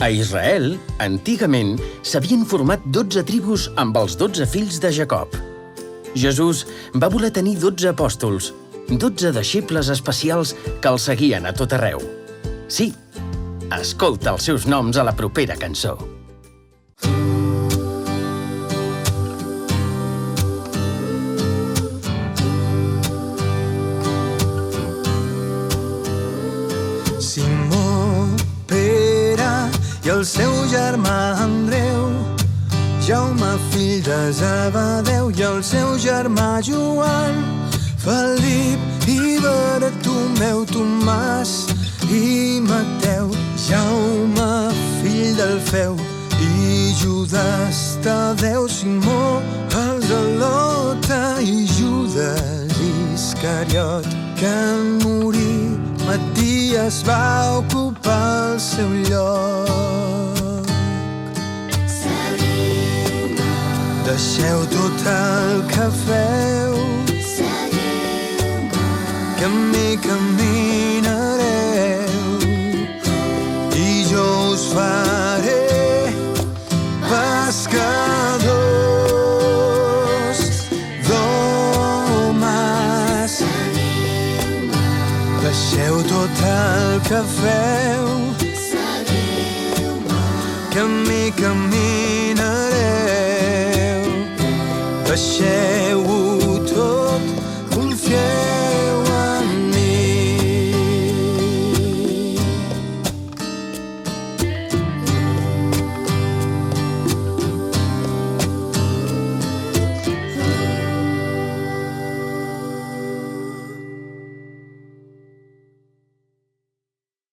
A Israel, antigament, s'havien format 12 tribus amb els 12 fills de Jacob. Jesús va voler tenir 12 apòstols, 12 deixebles especials que el seguien a tot arreu. Sí, escolta els seus noms a la propera cançó. Simó, Pere i el seu germà Andreu, Jaume, fill de Zebedeu, i el seu germà Joan, Felip i Bartomeu, Tomàs i Mateu, Jaume, fill d'Alfeu, i Judes Tadeu, Simó, el Zelota, i Judes Iscariot, que en morir Maties va ocupar el seu lloc. Seguiu-me. Deixeu tot el que feu. Seguiu-me. Que amb mi caminareu i jo us faré pescadors d'homes. Deixeu tot el que feu. Seguiu-me. Que amb mi caminareu. Deixeu